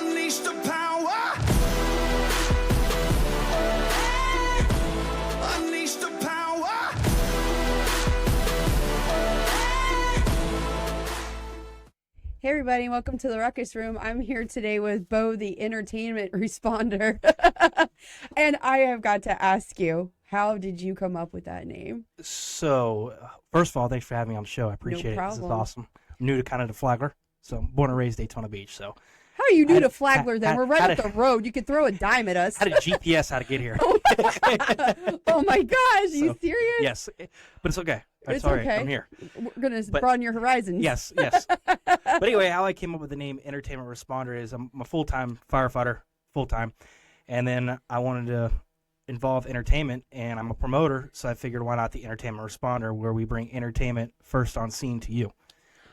Unleash the power. Unleash the power. Hey everybody, welcome to the Ruckus Room. I'm here today with Bo, the entertainment responder. And I have got to ask you, how did you come up with that name? So, first of all, thanks for having me on the show. I appreciate it. This is awesome. I'm new to Flagler, so I'm born and raised Daytona Beach. So, how are you new to Flagler then? We're right up the road. You could throw a dime at us. How did GPS how to get here? Oh my gosh, are you serious? Yes, but it's okay. It's all right. okay. I'm here. We're going to broaden your horizons. Yes. But anyway, how I came up with the name Entertainment Responder is I'm a full-time firefighter, full-time, and then I wanted to involve entertainment, and I'm a promoter, so I figured why not the Entertainment Responder, where we bring entertainment first on scene to you.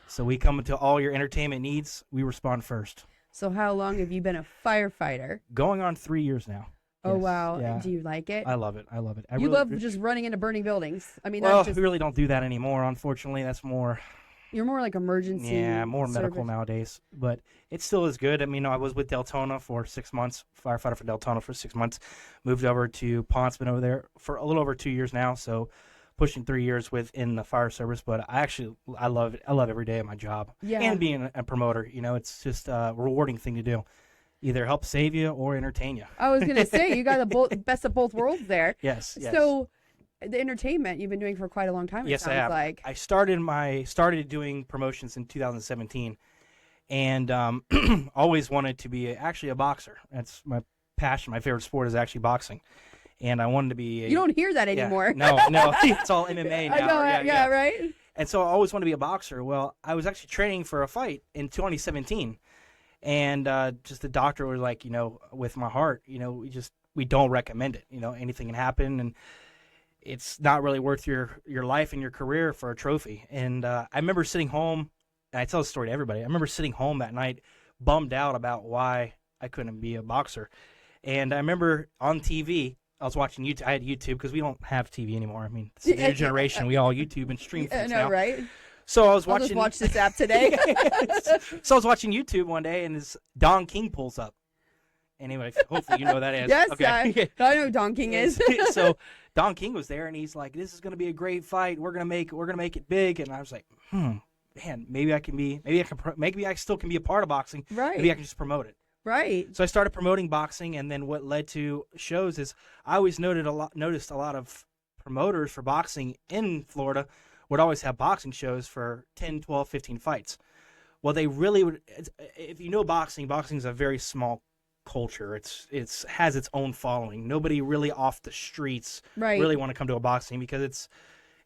So we come to all your entertainment needs, we respond first. So how long have you been a firefighter? Going on 3 years now. Oh, Yes. wow. Yeah. Do you like it? I love it. You love just running into burning buildings. I mean, well, that's just, we really don't do that anymore, unfortunately. That's more... you're more like emergency. Yeah, more medical service. nowadays. But it still is good. I mean, I was with Deltona for 6 months, firefighter for Deltona for 6 months. Moved over to Ponce, been over there for a little over 2 years now, so pushing 3 years within the fire service. But I love it. I love every day of my job. Yeah. And being a promoter, it's just a rewarding thing to do. Either help save you or entertain you. I was going to say, you got the best of both worlds there. Yes. So the entertainment you've been doing for quite a long time, Yes, it I have. sounds like. I started doing promotions in 2017, and always wanted to be actually a boxer. That's my passion. My favorite sport is actually boxing, and I wanted to be. You don't hear that anymore. No, it's all MMA now. I know, yeah, right? And so I always wanted to be a boxer. Well, I was actually training for a fight in 2017, and just the doctor was like, with my heart, we don't recommend it. Anything can happen, and it's not really worth your life and your career for a trophy. And I remember sitting home, and I tell this story to everybody. I remember sitting home that night, bummed out about why I couldn't be a boxer. And I remember on TV, I was watching YouTube. I had YouTube because we don't have TV anymore. I mean, it's the new generation. We all YouTube and stream things now. Right? So I was I'll watching. just watch this app today. So I was watching YouTube one day, and this Don King pulls up. Anyway, hopefully you know who that is. Yes, okay. I know who Don King is. So Don King was there, and he's like, "This is going to be a great fight. We're gonna make it big." And I was like, man, maybe I still can be a part of boxing. Right. Maybe I can just promote it. Right. So I started promoting boxing, and then what led to shows is I always noticed a lot of promoters for boxing in Florida would always have boxing shows for 10, 12, 15 fights. Well, they really would. If you know boxing is a very small culture. It's has its own following. Nobody really off the streets really want to come to a boxing because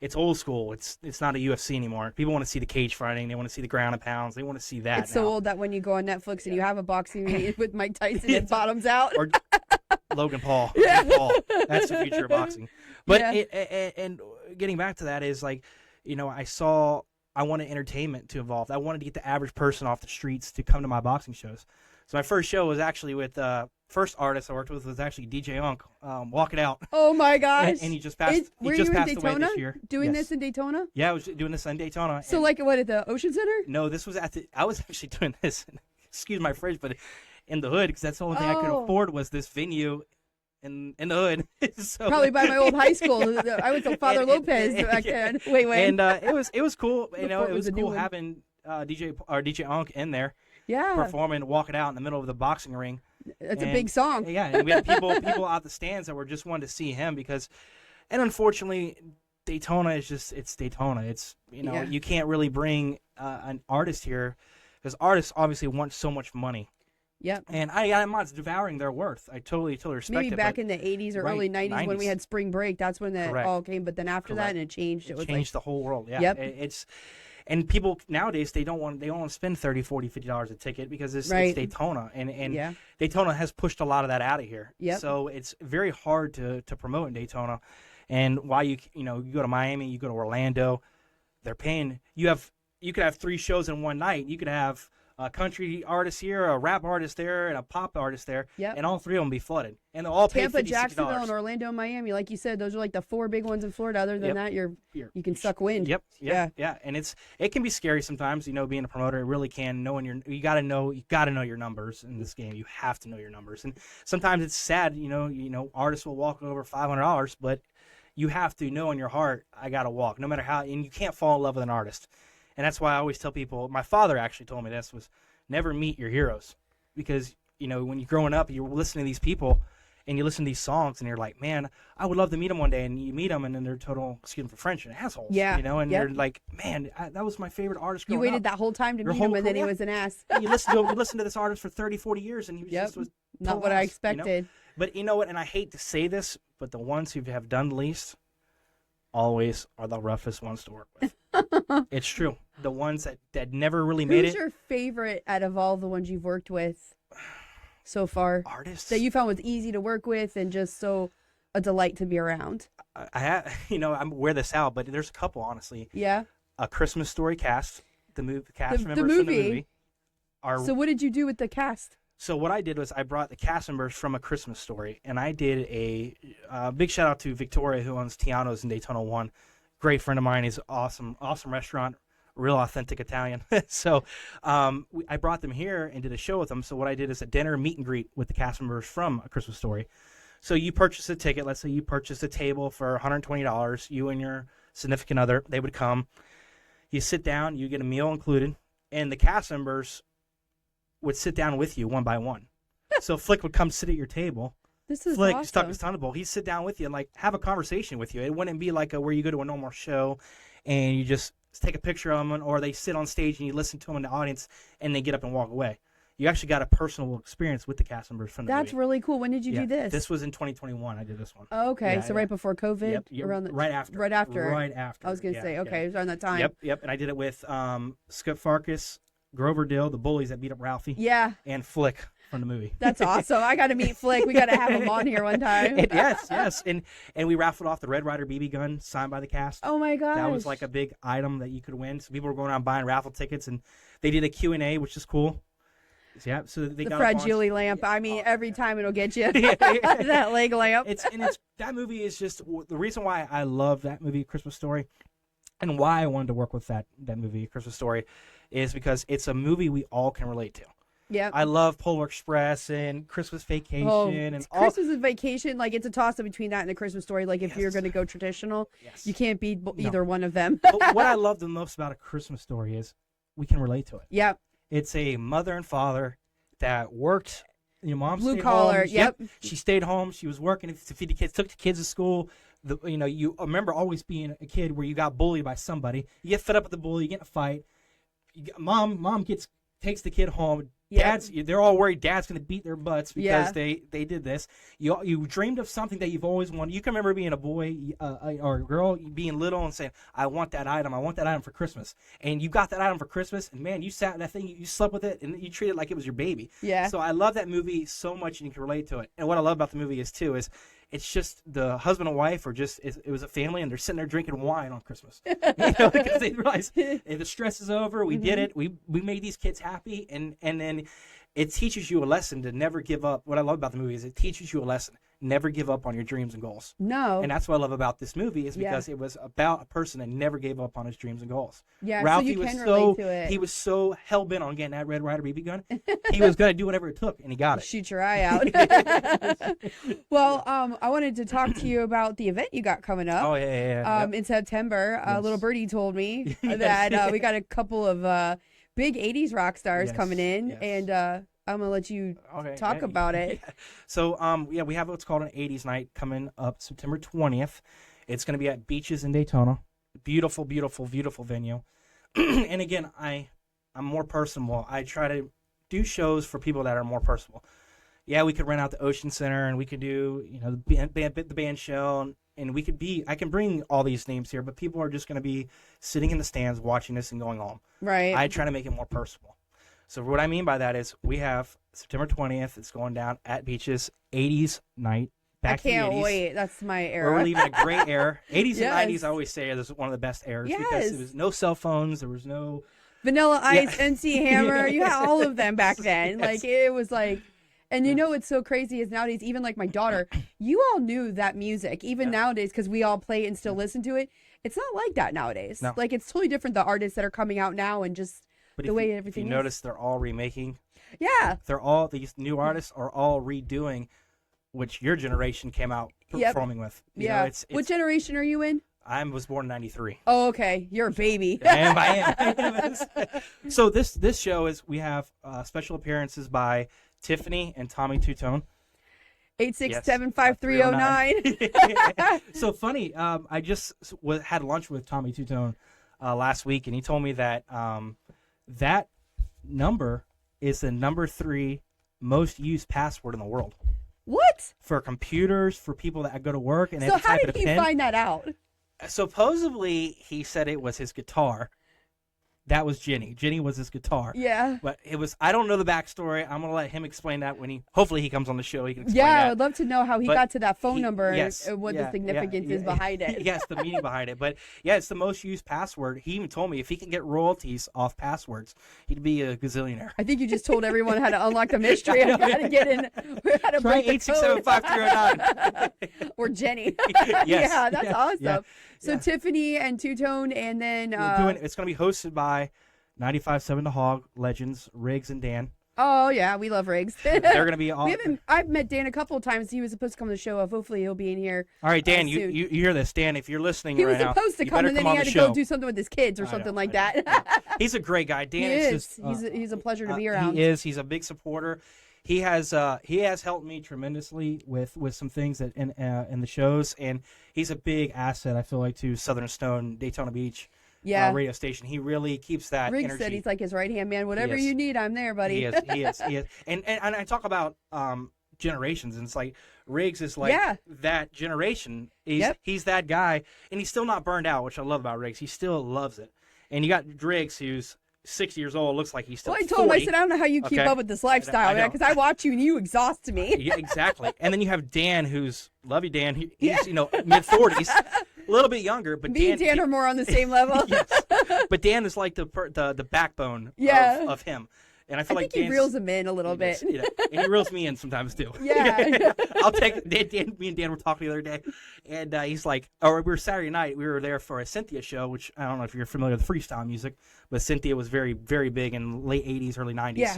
it's old school. It's not a UFC anymore. People want to see the cage fighting. They want to see the ground and pounds. They want to see that. It's so old that when you go on Netflix and you have a boxing meet with Mike Tyson, it bottoms out. Or Logan Paul. Yeah. Logan Paul. That's the future of boxing. But Yeah. and getting back to that is like, I wanted entertainment to evolve. I wanted to get the average person off the streets to come to my boxing shows. So my first show was actually with first artist I worked with was actually DJ Unk, Walk It Out. Oh my gosh! And he just passed. Were he just you in passed Daytona away this year. doing Yes. this in Daytona? Yeah, I was doing this in Daytona. So like what at the Ocean Center? No, this was I was actually doing this. Excuse my French, but in the hood because that's the only thing I could afford was this venue in the hood. So, Probably by my old high school. I went to Father Lopez back then. Wait. And it was cool. Before It it was was a new cool one. having DJ Unk in there. Yeah. Performing Walk It Out in the middle of the boxing ring. It's a big song. Yeah, and we had people out the stands that were just wanting to see him and unfortunately, Daytona it's Daytona. It's you can't really bring an artist here because artists obviously want so much money. Yep. And I'm not devouring their worth. I totally respect Maybe it. back in the 80s or early 90s when we had spring break, that's when that Correct. all came. But then after that, and it changed. It was changed the whole world. Yeah. Yep. And people nowadays they don't want to spend $30, $40, $50 a ticket because it's Daytona and Daytona has pushed a lot of that out of here. Yep. So it's very hard to promote in Daytona. And while you go to Miami, you go to Orlando, they're paying you could have 3 shows in one night. You could have a country artist here, a rap artist there, and a pop artist there, Yep. and all 3 of them be flooded, and they'll all pay Tampa, $50, Jacksonville, and $60. Orlando, Miami. Like you said, those are like the 4 big ones in Florida. Other than Yep. that, You're- you can suck wind. Yep. Yeah. Yeah. And it can be scary sometimes, being a promoter. It really can. You gotta know your numbers in this game. You have to know your numbers. And sometimes it's sad, artists will walk over $500, but you have to know in your heart, I gotta walk, no matter how, and you can't fall in love with an artist. And that's why I always tell people, my father actually told me this, was never meet your heroes. Because, when you're growing up, you're listening to these people and you listen to these songs and you're like, man, I would love to meet them one day. And you meet them and then they're total, excuse me for French, assholes. Yeah. And Yep. you're like, man, that was my favorite artist You growing waited up. that whole time to Your meet whole him, and then he career. was an ass. You listen to this artist for 30, 40 years and he Yep. just was Not total what I ass, expected. But you know what? And I hate to say this, but the ones who have done the least always are the roughest ones to work with. It's true. The ones that never really made Who's it. your favorite out of all the ones you've worked with so far? Artists That you found was easy to work with and just so a delight to be around. I have, I'm wear this out, but there's a couple, honestly. Yeah. A Christmas Story cast, cast The members from the movie. movie. Are, So what did you do with the cast? So what I did was I brought the cast members from A Christmas Story, and I did a big shout out to Victoria, who owns Tiano's in Daytona 1. Great friend of mine. He's awesome restaurant, real authentic Italian. So I brought them here and did a show with them. So what I did is a dinner meet and greet with the cast members from A Christmas Story. So you purchase a ticket. Let's say you purchase a table for $120. You and your significant other, they would come. You sit down. You get a meal included, and the cast members would sit down with you one by one. So Flick would come sit at your table. This is Flick, awesome. stuck his Thunderbolt. He'd sit down with you and have a conversation with you. It wouldn't be like where you go to a normal show and you just take a picture of them, or they sit on stage and you listen to them in the audience and they get up and walk away. You actually got a personal experience with the cast members from the That's movie. really cool. When did you do this? This was in 2021. I did this one. Oh, okay. Yeah, So yeah. right before COVID? Yep. Around Right after. Right after. Right after. I was going to Yeah, say, okay, yeah. it was around that time. Yep. And I did it with Skip Farkas, Grover Dill, the bullies that beat up Ralphie, Yeah. and Flick from the movie. That's awesome. I got to meet Flick. We got to have him on here one time. Yes. And we raffled off the Red Ryder BB gun signed by the cast. Oh my gosh. That was like a big item that you could win. So people were going around buying raffle tickets, and they did a Q&A, which is cool. Yeah, so they the got up on- fragile lamp. I mean, every time it'll get you. Yeah. That leg lamp. It's that movie is just the reason why I love that movie, Christmas Story, and why I wanted to work with that movie, Christmas Story, is because it's a movie we all can relate to. Yeah. I love Polar Express and Christmas Vacation and all. Christmas and Vacation, like it's a toss up between that and the Christmas Story. Like if you're Yes. going to go traditional, Yes. you can't beat either one of them. But what I love the most about A Christmas Story is we can relate to it. Yep. It's a mother and father that worked. Your mom Blue stayed collar, home. yep. She stayed home. She was working to feed the kids. Took the kids to school. You remember always being a kid where you got bullied by somebody. You get fed up with the bully. You get in a fight. Mom takes the kid home. Yep. They're all worried Dad's going to beat their butts because Yeah. they did this. You dreamed of something that you've always wanted. You can remember being a boy or a girl, being little and saying, I want that item. I want that item for Christmas. And you got that item for Christmas, and man, you sat in that thing, you slept with it, and you treated it like it was your baby. Yeah. So I love that movie so much, and you can relate to it. And what I love about the movie is it's just the husband and wife, or just it was a family, and they're sitting there drinking wine on Christmas, because they realize hey, the stress is over. We did it. We made these kids happy, and then it teaches you a lesson to never give up. What I love about the movie is it teaches you a lesson: never give up on your dreams and goals. No. And that's what I love about this movie is Yeah. because it was about a person that never gave up on his dreams and goals. Yeah, Ralphie so you was can relate to it. he was so hell bent on getting that Red Ryder BB gun. He was gonna do whatever it took, and he got it. Shoot your eye out. Well, I wanted to talk to you about the event you got coming up. Oh yeah. In September. Yes. Little Birdie told me Yes. that we got a couple of big 80s rock stars Yes, coming in, yes. and I'm going to let you Okay, talk yeah, about it. yeah. So, we have what's called an 80s night coming up September 20th. It's going to be at Beaches in Daytona. Beautiful, beautiful, beautiful venue. And again, I'm more personable. I try to do shows for people that are more personable. Yeah, we could rent out the Ocean Center, and we could do, the band show, and I can bring all these names here, but people are just going to be sitting in the stands watching this and going home. Right. I try to make it more personal. So what I mean by that is we have September 20th. It's going down at Beaches, 80s night. Back I can't to the 80s. wait. That's my Where era. we're leaving a great era. 80s Yes. and 90s, I always say, is one of the best eras because Yes. there was no cell phones. There was no Vanilla Ice, MC Hammer. You had all of them back then. Yes. Like it was like, and you know what's so crazy is nowadays, even like my daughter, you all knew that music, even nowadays, because we all play it and still listen to it. It's not like that nowadays. No. Like it's totally different. The artists that are coming out now and just But the way everything. If you notice, they're all remaking. Yeah. These new artists are all redoing, which your generation came out performing with. You know, it's What generation are you in? I was born in '93. Oh, okay. You're a baby. I am. So this show is we have special appearances by Tiffany and Tommy Tutone. 8675309. So funny. I just had lunch with Tommy Tutone last week, and he told me that that number is the number 3 most used password in the world What? for computers, for people that go to work, and they So have to how type did in a he pin. find that out? Supposedly, he said it was his guitar. That was Jenny. Jenny was his guitar. Yeah. But it was, I don't know the backstory. I'm going to let him explain that when hopefully he comes on the show. He can explain Yeah, that. I would love to know how he got to that phone number yes, and what yeah, the significance yeah, is behind it. Yes, the meaning behind it. But yeah, it's the most used password. He even told me if he can get royalties off passwords, he'd be a gazillionaire. I think you just told everyone how to unlock the mystery of how to get in, how to Try break the code. 8675309. Or Jenny. Yes, Yeah, that's awesome. yeah, So yeah. Tiffany and Two-Tone, and then It's going to be hosted by 95.7 The Hog legends Riggs and Dan. oh yeah, we love Riggs. They're going to be all. I've met Dan a couple of times. He was supposed to come to the show. Hopefully he'll be in here. All right, Dan, soon. you hear this? Dan, if you're listening He right was now, supposed to you come, better and then come he on had the to show. go do something with his kids or I something know, like I know. that. He's a great guy. Dan He is. just He's a pleasure to be around. He is. He's a big supporter. He has helped me tremendously with some things that in the shows, and he's a big asset. I feel like to Southern Stone, Daytona Beach, Yeah. radio station. He really keeps that Riggs energy. said he's like his right hand man. Whatever is. you need, I'm there, buddy. He is. He is. He is. And I talk about generations, and it's like Riggs is like that generation. He's that guy, and he's still not burned out, which I love about Riggs. He still loves it. And you got Riggs, who's 60 years old, looks like he's still Well, I told him, 40. I said, I don't know how you keep Okay. up with this lifestyle, I know. because I watch you and you exhaust me. Yeah, exactly. And then you have Dan, who's love you, Dan. He's mid 40s, a little bit younger, but Me and Dan are more on the same level. yes. But Dan is like the backbone of him. And I feel I like think he Dan's, reels him in a little bit. Yeah, and he reels me in sometimes too. Yeah. I'll take Dan. Me and Dan were talking the other day, and he's like, we were Saturday night. We were there for a Cynthia show, which I don't know if you're familiar with freestyle music, but Cynthia was very, very big in late '80s, early '90s. Yeah.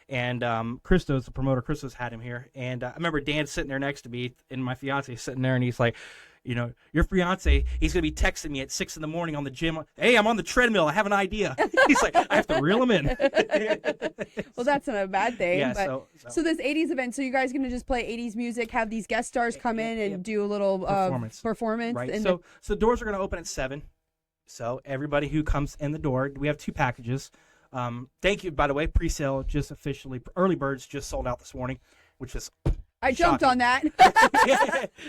And Christos, the promoter, Christos had him here, and I remember Dan sitting there next to me, and my fiance sitting there, and he's like, your fiance, he's going to be texting me at 6 a.m. on the gym. Hey, I'm on the treadmill. I have an idea. He's like, I have to reel him in. Well, that's not a bad thing. Yeah, but, so this 80s event, so you guys going to just play 80s music, have these guest stars come in and do a little performance? Right. And So the doors are going to open at 7. So everybody who comes in the door, we have 2 packages. Thank you, by the way. Pre-sale just officially, early birds just sold out this morning, which is I jumped on that.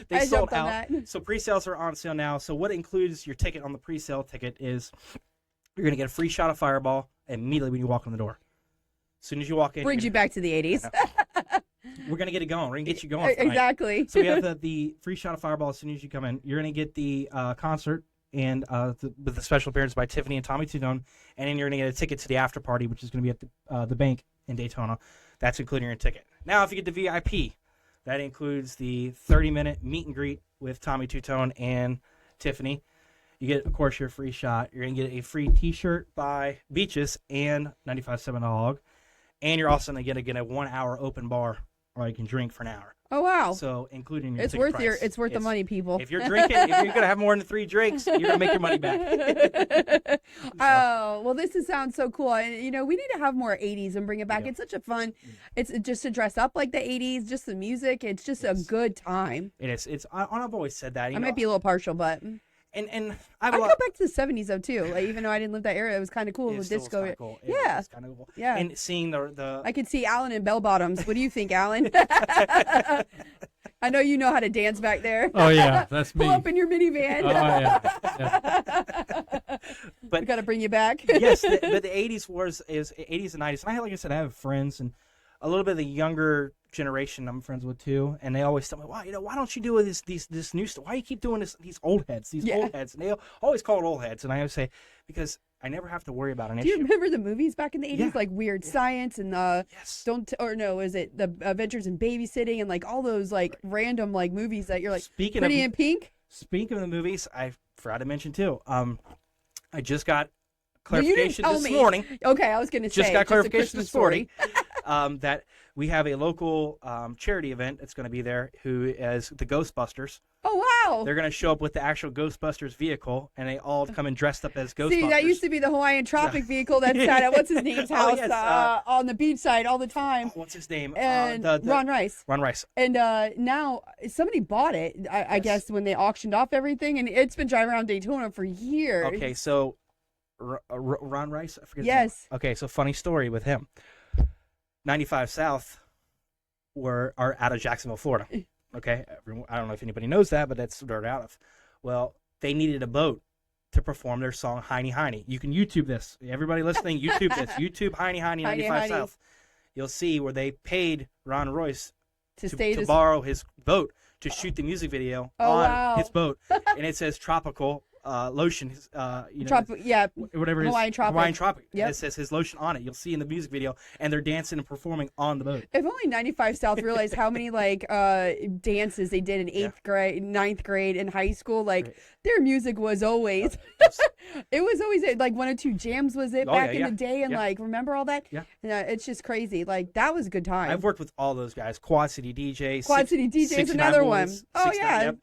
They sold jumped on out. that. So pre-sales are on sale now. So what includes your ticket on the pre-sale ticket is you're going to get a free shot of Fireball immediately when you walk in the door. As soon as you walk in, Brings you back to the 80s. we're going to get it going. We're going to get you going tonight. Exactly. So we have the free shot of Fireball as soon as you come in. You're going to get the concert and with the special appearance by Tiffany and Tommy Tudone, and then you're going to get a ticket to the after party, which is going to be at the bank in Daytona. That's including your ticket. Now, if you get the VIP, that includes the 30-minute meet and greet with Tommy Tutone and Tiffany. You get, of course, your free shot. You're going to get a free T-shirt by Beaches and 95.7 Hog. And you're also going to get a 1-hour open bar where you can drink for an hour. Oh, wow. So including your It's ticket worth price. it's worth the money, people. If you're drinking, if you're going to have more than 3 drinks, you're going to make your money back. Oh, well, this sounds so cool. And, we need to have more 80s and bring it back. Yeah. It's such a fun, it's just to dress up like the 80s, just the music. It's just a good time. It is. I've always said that. I might be a little partial, but And I go back to the 70s, though, too. Like, even though I didn't live that area, it was kind of cool with disco. Cool. Yeah. It's kind of cool. Yeah. And seeing the I could see Alan in bell bottoms. What do you think, Alan? I know you know how to dance back there. Oh, yeah, that's me. Pull up in your minivan. Oh, yeah. But we got to bring you back. yes, but the 80s is 80s and 90s. And like I said, I have friends and a little bit of the younger generation I'm friends with too, and they always tell me, "Wow, why don't you do this new stuff? Why do you keep doing these old heads, these old heads?" And they always call it old heads, and I always say, because I never have to worry about an Do you issue. remember the movies back in the 80s? Yeah. Like Weird Science and Yes. is it The Adventures in Babysitting and like all those like random like movies that you're like Speaking Pretty of in Pink? speaking of the movies, I forgot to mention too. I just got Well, you didn't clarification tell this me. morning. Okay, I was going to say. Just got a clarification Christmas this morning story. that we have a local charity event that's going to be there, who is the Ghostbusters. Oh, wow. They're going to show up with the actual Ghostbusters vehicle, and they all come in dressed up as Ghostbusters. See, that used to be the Hawaiian Tropic vehicle that's at what's his name's Oh, house yes, on the beachside all the time. What's his name? And Ron Rice. Ron Rice. And now somebody bought it, I guess, when they auctioned off everything, and it's been driving around Daytona for years. Okay, so Ron Rice? I forget his Yes. name. Okay, so funny story with him. 95 South are out of Jacksonville, Florida. Okay, I don't know if anybody knows that, but that's where they're out of. Well, they needed a boat to perform their song Heiny Heiny. You can YouTube this. Everybody listening, YouTube this. YouTube Heiny Heiny 95 Heiny. South. You'll see where they paid Ron Royce to borrow his boat to shoot the music video Oh, on wow. his boat, and it says tropical lotion. yeah. Whatever it is, Hawaiian Tropic. Hawaiian Tropic. Yep. It says his lotion on it. You'll see in the music video, and they're dancing and performing on the boat. If only 95 South realized how many like dances they did in 8th grade, 9th grade in high school. Like Right. their music was always, it was always like 1 or 2 jams was it Oh, back yeah, in yeah. the day. And Yeah. like, remember all that? Yeah. It's just crazy. Like that was a good time. I've worked with all those guys. Quad City DJ. Quad City DJ is 69 another one. Boys, Oh, 69, yeah. Yep.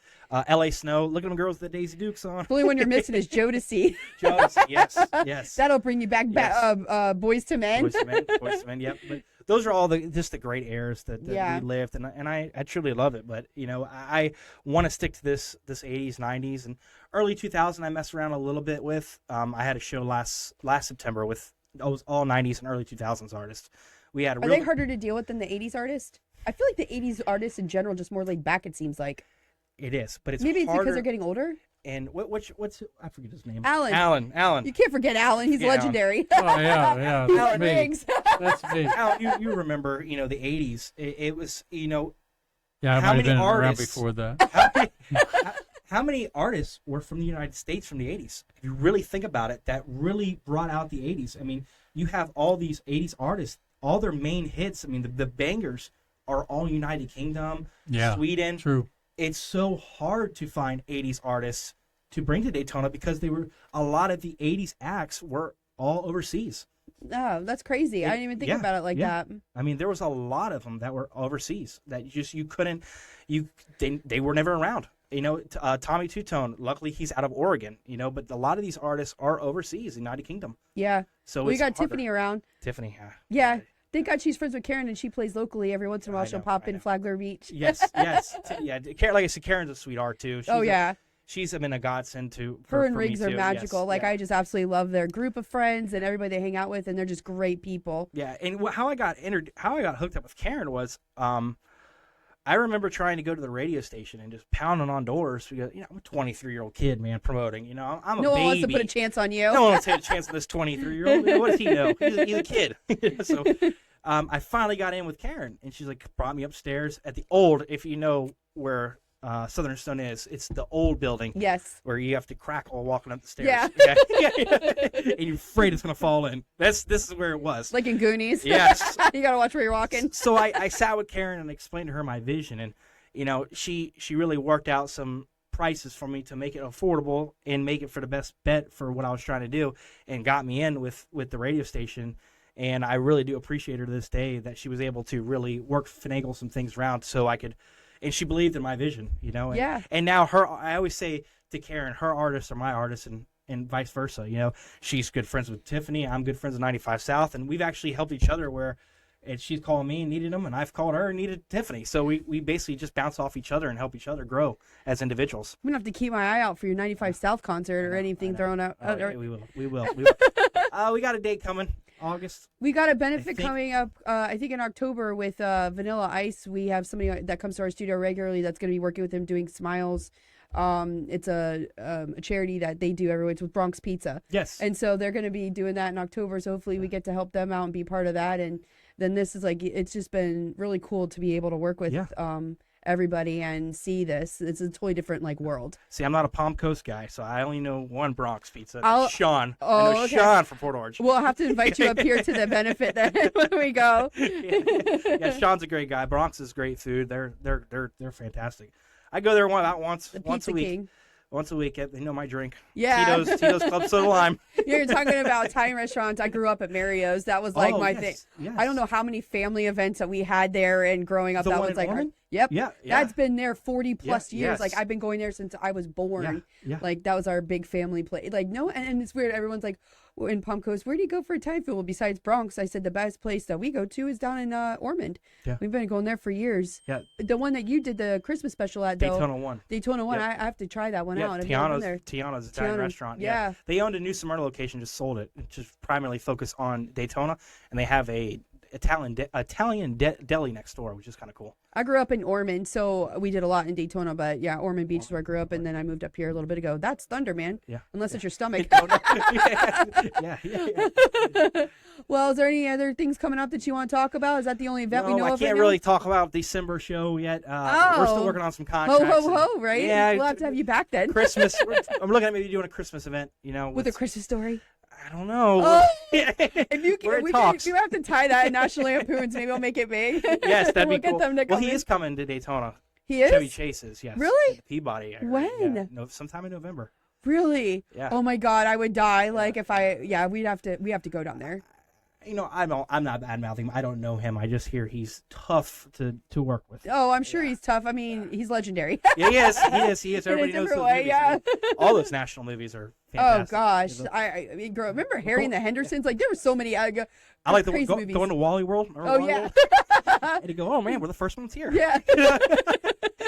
LA Snow. Look at them girls with the Daisy Dukes on. The only one you're missing is Jodeci. Jokes. Yes. Yes. That'll bring you back, Yes. Boys to Men. Boys to Men. Boys to Men. Yep. But those are all just the great eras that Yeah. we lived, and I truly love it. But I want to stick to this 80s, 90s, and early 2000. I messed around a little bit with. I had a show last September with all 90s and early 2000s artists. We had a Are real they harder to deal with than the 80s artist? I feel like the 80s artists in general just more laid back. It seems like It is, but it's maybe it's harder. because they're getting older. And what's I forget his name. Alan. Alan. You can't forget Alan. He's Yeah. legendary. Oh yeah, He's that's me. Riggs. That's me. Alan, you remember, the 80s. It was, Yeah, I How might have many been around artists- before that. how many artists were from the United States from the 80s? If you really think about it, that really brought out the 80s. I mean, you have all these 80s artists, all their main hits. I mean, the bangers are all United Kingdom, Yeah, Sweden. True. It's so hard to find 80s artists to bring to Daytona because a lot of the 80s acts were all overseas. Oh, that's crazy. I didn't even think Yeah, about it like yeah. that. I mean, there was a lot of them that were overseas that you couldn't, they were never around. Tommy Two-Tone, luckily he's out of Oregon, but a lot of these artists are overseas, United Kingdom. Yeah. So We it's got harder. Tiffany around. Tiffany, Yeah. Thank God she's friends with Karen and she plays locally. Every once in a while I she'll know, pop I in know. Flagler Beach. Yes. Yeah. Like I said, Karen's a sweetheart too. Oh, yeah. She's been a godsend to Her and for me Riggs are too. magical. Yes, Like, yeah. I just absolutely love their group of friends and everybody they hang out with, and they're just great people. Yeah, and how I got hooked up with Karen was, I remember trying to go to the radio station and just pounding on doors because I'm a 23-year-old kid, man, promoting. I'm a No one baby. wants to put a chance on you. No one wants to take a chance on this 23-year-old. What does he know? He's a kid. So I finally got in with Karen, and she's like brought me upstairs at the old. If you know where Southern Stone is, it's the old building. Yes. Where you have to crackle walking up the stairs. Yeah. Okay? And you're afraid it's gonna fall in. This is where it was. Like in Goonies. Yes. You got to watch where you're walking. So I sat with Karen and explained to her my vision, and she really worked out some prices for me to make it affordable and make it for the best bet for what I was trying to do, and got me in with the radio station. And I really do appreciate her to this day that she was able to really finagle some things around so I could, and she believed in my vision, And, Yeah. And now I always say to Karen, her artists are my artists, and vice versa. She's good friends with Tiffany. I'm good friends with 95 South, and we've actually helped each other where, and she's calling me and needed them, and I've called her and needed Tiffany. So we basically just bounce off each other and help each other grow as individuals. I'm going to have to keep my eye out for your 95 South concert or anything thrown out. Oh, yeah, we will. We got a date coming, August. We got a benefit think- coming up, I think in October with Vanilla Ice. We have somebody that comes to our studio regularly that's going to be working with him doing Smiles. It's a charity that they do every week. It's with Bronx Pizza. Yes. And so they're going to be doing that in October. So hopefully we get to help them out and be part of that. And then this is like, it's just been really cool to be able to work with Yeah. everybody and see this. It's a totally different like world. See, I'm not a Palm Coast guy, so I only know one Bronx pizza. I'll- Sean. Oh, I know okay. Sean from Port Orange. We'll have to invite you up here to the benefit then when we go. Yeah, Sean's a great guy. Bronx is great food. They're fantastic. I go there about once The a Pizza week. King. Once a week. They know my drink. Yeah. Tito's Club Soda Lime. You're talking about Italian restaurants. I grew up at Mario's. That was like Oh, my yes, thing. yes. I don't know how many family events that we had there, and growing up, The that one was in like, Ormond? yep, Yeah. that's been there 40 plus Yeah, years. yes. Like I've been going there since I was born. Yeah. Like that was our big family place. Like no, and it's weird. Everyone's like, well, in Palm Coast, where do you go for Italian food? Well, besides Bronx, I said the best place that we go to is down in Ormond. Yeah. We've been going there for years. Yeah. The one that you did the Christmas special at, though, Daytona 1. Daytona 1. Yep. I have to try that one Yeah, out. I've never been there. Tiana's Italian Tiana, restaurant. yeah. They owned a new Smyrna location, just sold it. Just primarily focused on Daytona, and they have a Italian deli next door, which is kind of cool. I grew up in Ormond, so we did a lot in Daytona, but yeah, Ormond Beach is where I grew up, and then I moved up here a little bit ago. That's thunder, man. Yeah. Unless it's your stomach. yeah. Well, is there any other things coming up that you want to talk about? Is that the only event we know I of can't right really talk about December show yet. We're Oh. still working on some now? contracts. Ho, ho, ho, right? Yeah, We'll have to have you back then. Christmas. I'm looking at maybe doing a Christmas event. With a Christmas story. I don't know. Oh, if you can, if you have to tie that in National Lampoons, maybe we'll make it big. Yes, that'd we'll be cool. Get them to Well, come he in. is coming to Daytona. He is? Chevy Chases, yes. Really? Peabody. I heard. When? Yeah. No, sometime in November. Really? Yeah. Oh my God, I would die. Like if we have to go down there. You know, I'm not bad mouthing him. I don't know him. I just hear he's tough to work with. Oh, I'm sure he's tough. I mean, he's legendary. Yeah, he is. In a Everybody knows different those way, movies. yeah. All those national movies are Oh fantastic. gosh, You know, I mean, girl, remember Harry and the Hendersons? Like there were so many. I like crazy the movies. going to Wally World. Remember Oh Wally yeah, World? And you go, oh man, we're the first ones here. yeah.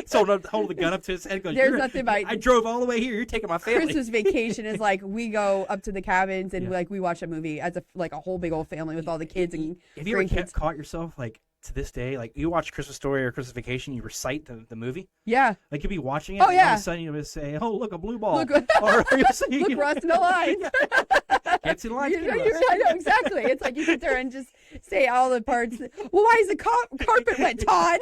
So hold the gun up to his head. And goes, There's "You're- nothing like- I drove all the way here. You're taking my family. Christmas vacation is like we go up to the cabins and Yeah. like we watch a movie as a whole big old family with all the kids and Have you ever grandkids. caught yourself like to this day, like you watch Christmas Story or Christmas Vacation, you recite the movie? Yeah, Like you'll be watching it, Oh, and all yeah. of a sudden you'll just say, "Oh, look, a blue ball," Look- or you'll say, look, Rust in the lines. "Gets in line." I know exactly. It's like you sit there and just say all the parts. Well, why is the carpet wet, Todd?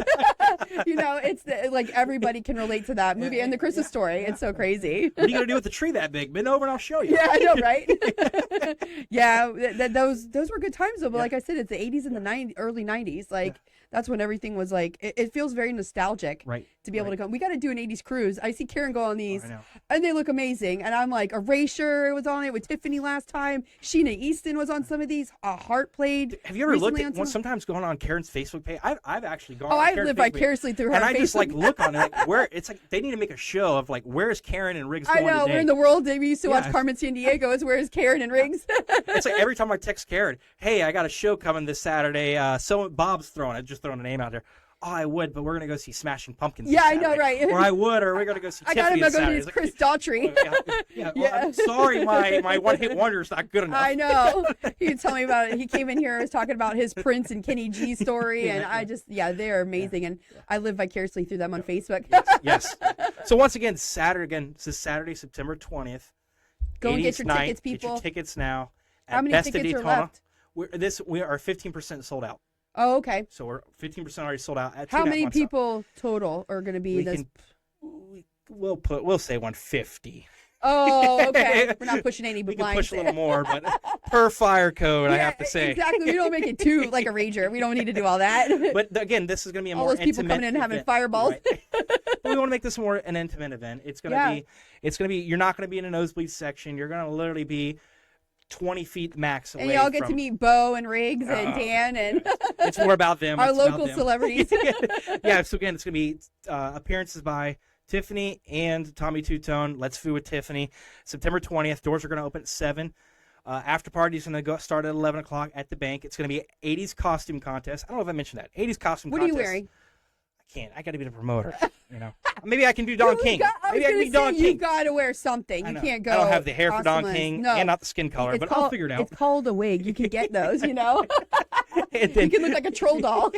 It's like everybody can relate to that movie and the Christmas Story. It's so crazy. What are you gonna do with the tree that big? Bend over and I'll show you. Yeah, I know, right? Yeah, those were good times though. But like I said, it's the 80s and the early 90s. Like that's when everything was like. It feels very nostalgic. Right. To be able to come, we got to do an 80s cruise. I see Karen go on these, I know. and they look amazing. And I'm like, Erasure was on it with Tiffany last time. Sheena Easton was on some of these. Heart played. Have you ever looked recently at on some- one? Sometimes going on Karen's Facebook page. I've actually gone. Oh, on I Karen's live Facebook page, vicariously through her. and I Facebook. just like look on it, like where it's like they need to make a show of like where's Karen and Riggs I going know today? we're in the world that we used to watch Yeah. Carmen San Diego. It's where's Karen and Riggs. It's like every time I text Karen, "Hey, I got a show coming this Saturday. So Bob's just throwing a name out there. Oh, I would, but we're gonna go see Smashing Pumpkins. Yeah, this I know, Saturday. right. Or I would, or we're gonna go see I gotta Tiffany go this to Saturday. this It's Chris like, Daughtry. yeah. Yeah. Well, I'm sorry, my one hit wonder is not good enough. I know. He would tell me about it. He came in here, was talking about his Prince and Kenny G story, and I just, they're amazing, and I live vicariously through them on Facebook. Yes. So once again, this is Saturday, September 20th. Go and get your 80s night. tickets, people. Get your tickets now. How At many Best of tickets are Daytona. left? We are 15% sold out. Oh, okay. So we're 15% already sold out. At How 2.5 many months out. people total are going to be We this? we'll say 150. Oh, okay. We're not pushing any We can blinds. push a little more, but per fire code, I have to say. Exactly. We don't make it too like a rager. We don't need to do all that. But again, this is going to be a all more those people intimate coming in and having event. fireballs. Right. But we want to make this more an intimate event. It's going to be. You're not going to be in a nosebleed section. You're going to literally be 20 feet max away. And y'all get to from- meet Bo and Riggs and Dan and It's more about them. our It's about local them. celebrities. Yeah. So again, it's going to be appearances by Tiffany and Tommy Two-Tone. Let's Food with Tiffany. September 20th. Doors are going to open at 7. After party is going to go start at 11 o'clock at the bank. It's going to be 80s costume contest. I don't know if I mentioned that. 80s costume What are contest. you wearing? I can't. I got to be the promoter. Maybe I can do Don King. Maybe I can be Don You King. got to wear something. I You know. can't go. I don't have the hair for Don costumeless. King No. and not the skin color, It's but called, I'll figure it out. It's called a wig. You can get those, you know. And You then, can look like a troll doll.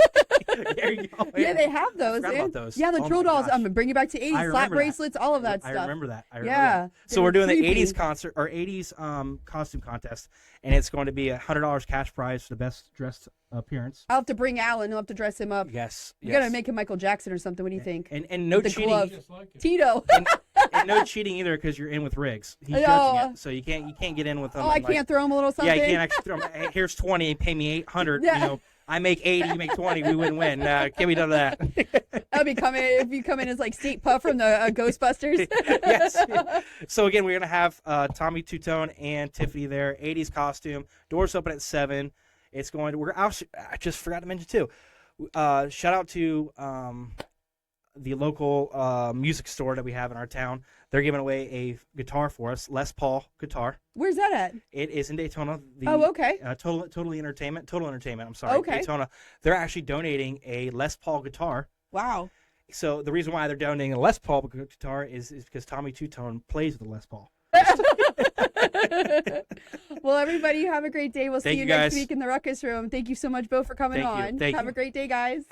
there you go. Yeah, they have those. Forgot man. about those. Yeah, the Oh troll my dolls. gosh. Bring you back to 80s. I Slap remember that. bracelets, all of that I stuff. remember that. Yeah. So they we're were doing creepy. the 80s concert or 80s costume contest, and it's going to be $100 cash prize for the best dressed appearance. I'll have to bring Alan. I'll have to dress him up. Yes. You gotta make him Michael Jackson or something. What do you think? And no With the cheating. glove. Just like it. Tito. And no cheating either because you're in with Riggs. He's Oh. judging it, so you can't get in with him. Oh, I and, like, can't throw him a little something. Yeah, you can't actually throw him. Hey, here's 20 and pay me 800. Yeah. You know, I make 80, you make 20. We wouldn't win. Can't be done that. That'd be coming if you come in as like State Puff from the Ghostbusters. Yes. So again, we're gonna have Tommy Two-Tone and Tiffany there. 80s costume. Doors open at 7. It's going to. I just forgot to mention too. Shout out to the local music store that we have in our town. They're giving away a guitar for us, Les Paul guitar. Where's that at? It is in Daytona. Oh, okay. Total Entertainment. I'm sorry. Okay. Daytona. They're actually donating a Les Paul guitar. Wow. So the reason why they're donating a Les Paul guitar is because Tommy Two-Tone plays with the Les Paul. Well, everybody, have a great day. We'll see Thank you you, next guys. week in the Ruckus Room. Thank you so much, Bo, for coming Thank you. on. Thank Have you. a great day, guys.